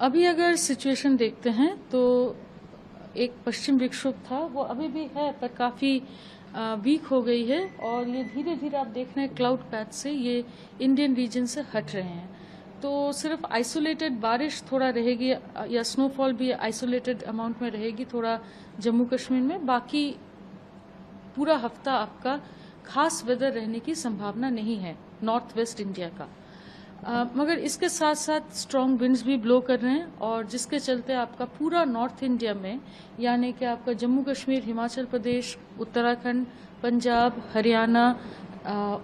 अभी अगर सिचुएशन देखते हैं तो एक पश्चिम विक्षोभ था, वो अभी भी है पर काफ़ी वीक हो गई है और ये धीरे धीरे आप देख रहे हैं क्लाउड पैच से ये इंडियन रीजन से हट रहे हैं। तो सिर्फ आइसोलेटेड बारिश थोड़ा रहेगी या स्नोफॉल भी आइसोलेटेड अमाउंट में रहेगी थोड़ा जम्मू कश्मीर में। बाकी पूरा हफ्ता आपका खास वेदर रहने की संभावना नहीं है नॉर्थ वेस्ट इंडिया का। मगर इसके साथ साथ स्ट्रॉन्ग विंड्स भी ब्लो कर रहे हैं और जिसके चलते आपका पूरा नॉर्थ इंडिया में यानी कि आपका जम्मू कश्मीर, हिमाचल प्रदेश, उत्तराखंड, पंजाब, हरियाणा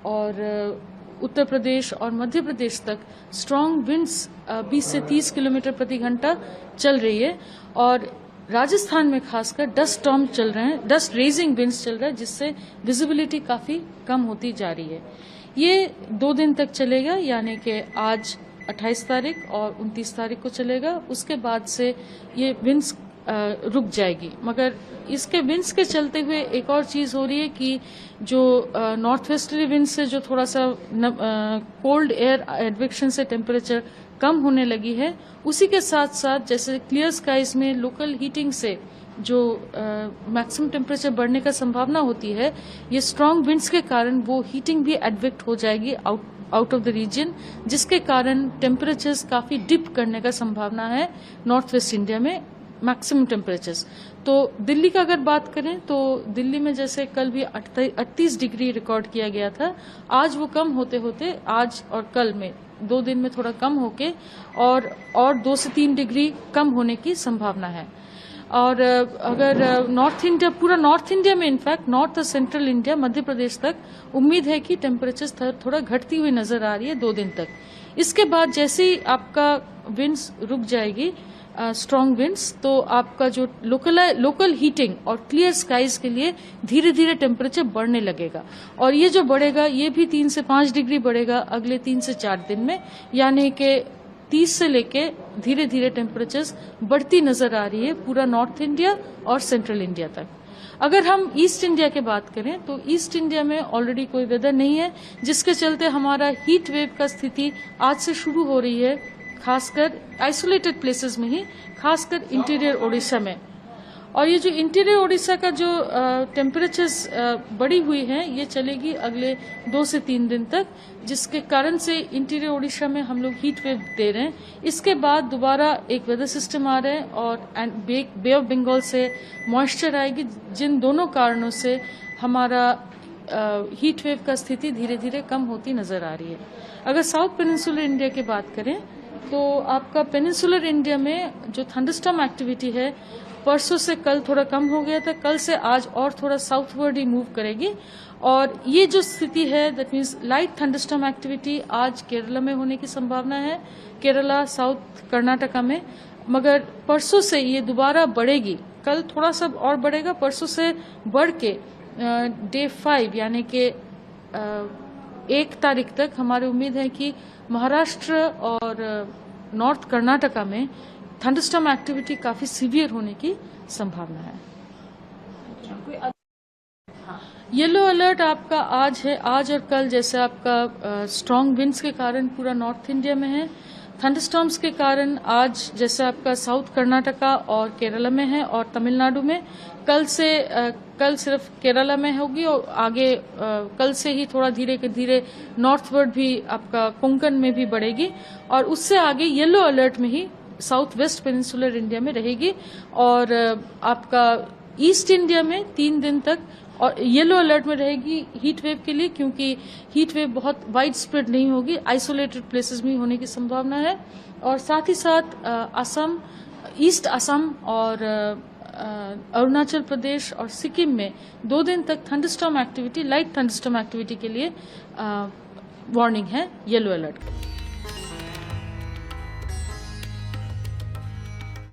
और उत्तर प्रदेश और मध्य प्रदेश तक स्ट्रॉन्ग विंड्स 20 से 30 किलोमीटर प्रति घंटा चल रही है। और राजस्थान में खासकर डस्ट स्टॉर्म चल रहे हैं, डस्ट रेजिंग विंड्स चल रहा है, जिससे विजिबिलिटी काफी कम होती जा रही है। ये 2 दिन तक चलेगा, यानी कि आज 28 तारीख और 29 तारीख को चलेगा। उसके बाद से ये विंड्स रुक जाएगी। मगर इसके विंड्स के चलते हुए एक और चीज हो रही है कि जो नॉर्थ वेस्टर्ली विंड से जो थोड़ा सा कोल्ड एयर एडवेक्शन से टेम्परेचर कम होने लगी है, उसी के साथ साथ जैसे क्लियर स्काइज में लोकल हीटिंग से जो मैक्सिमम टेम्परेचर बढ़ने का संभावना होती है, ये स्ट्रांग विंड्स के कारण वो हीटिंग भी एडवेक्ट हो जाएगी आउट ऑफ द रीजन, जिसके कारण टेम्परेचर्स काफी डिप करने का संभावना है नॉर्थ वेस्ट इंडिया में मैक्सिमम टेम्परेचर्स। तो दिल्ली का अगर बात करें तो दिल्ली में जैसे कल भी 38 डिग्री रिकॉर्ड किया गया था, आज वो कम होते होते आज और कल में 2 दिन में थोड़ा कम होके और 2 से 3 डिग्री कम होने की संभावना है। और अगर नॉर्थ इंडिया, पूरा नॉर्थ इंडिया में इनफैक्ट नॉर्थ और सेंट्रल इंडिया, मध्य प्रदेश तक उम्मीद है कि टेम्परेचर थोड़ा घटती हुई नजर आ रही है 2 दिन तक। इसके बाद जैसे ही आपका विंड्स रुक जाएगी, स्ट्रॉन्ग विंड्स, तो आपका जो लोकल हीटिंग और क्लियर स्काइज के लिए धीरे धीरे टेम्परेचर बढ़ने लगेगा। और ये जो बढ़ेगा ये भी 3 से 5 डिग्री बढ़ेगा अगले 3 से 4 दिन में, यानी कि 30 से लेके धीरे धीरे टेम्परेचर्स बढ़ती नजर आ रही है पूरा नॉर्थ इंडिया और सेंट्रल इंडिया तक। अगर हम ईस्ट इंडिया की बात करें तो ईस्ट इंडिया में ऑलरेडी कोई वेदर नहीं है, जिसके चलते हमारा हीट वेव का स्थिति आज से शुरू हो रही है, खासकर आइसोलेटेड प्लेसेस में ही, खासकर इंटीरियर ओडिशा में। और ये जो इंटीरियर ओडिशा का जो टेम्परेचर्स बढ़ी हुई है, ये चलेगी अगले 2 से 3 दिन तक, जिसके कारण से इंटीरियर ओडिशा में हम लोग हीट वेव दे रहे हैं। इसके बाद दोबारा एक वेदर सिस्टम आ रहा है और बे ऑफ बंगाल से मॉइस्चर आएगी, जिन दोनों कारणों से हमारा हीट वेव का स्थिति धीरे धीरे कम होती नजर आ रही है। अगर साउथ पेनिनसुलर इंडिया की बात करें तो आपका पेनिनसुलर इंडिया में जो थंडरस्टॉर्म एक्टिविटी है, परसों से कल थोड़ा कम हो गया था, कल से आज और थोड़ा साउथवर्ड ही मूव करेगी। और ये जो स्थिति है, that means light thunderstorm activity आज केरला में होने की संभावना है, केरला, साउथ कर्नाटका में। मगर परसों से ये दोबारा बढ़ेगी, कल थोड़ा सा और बढ़ेगा, परसों से बढ़ के डे 5 यानी कि 1 तारीख तक हमारी उम्मीद है कि महाराष्ट्र और नॉर्थ कर्नाटका में थंडरस्टॉर्म एक्टिविटी काफी सीवियर होने की संभावना है। येलो अलर्ट आपका आज है, आज और कल जैसे आपका स्ट्रॉन्ग विंड्स के कारण पूरा नॉर्थ इंडिया में है, थंडरस्टॉर्म्स के कारण आज जैसे आपका साउथ कर्नाटका और केरला में है और तमिलनाडु में। कल सिर्फ केरला में होगी और आगे कल से ही थोड़ा धीरे धीरे नॉर्थवर्ड भी आपका कोंकण में भी बढ़ेगी और उससे आगे येलो अलर्ट में ही साउथ वेस्ट पेनिनसुलर इंडिया में रहेगी। और आपका ईस्ट इंडिया में 3 दिन तक और येलो अलर्ट में रहेगी हीट वेव के लिए, क्योंकि हीट वेव बहुत वाइड स्प्रेड नहीं होगी, आइसोलेटेड प्लेसेस में होने की संभावना है। और साथ ही साथ असम, ईस्ट असम और अरुणाचल प्रदेश और सिक्किम में 2 दिन तक thunderstorm activity, light thunderstorm activity के लिए वार्निंग है येलो अलर्ट का।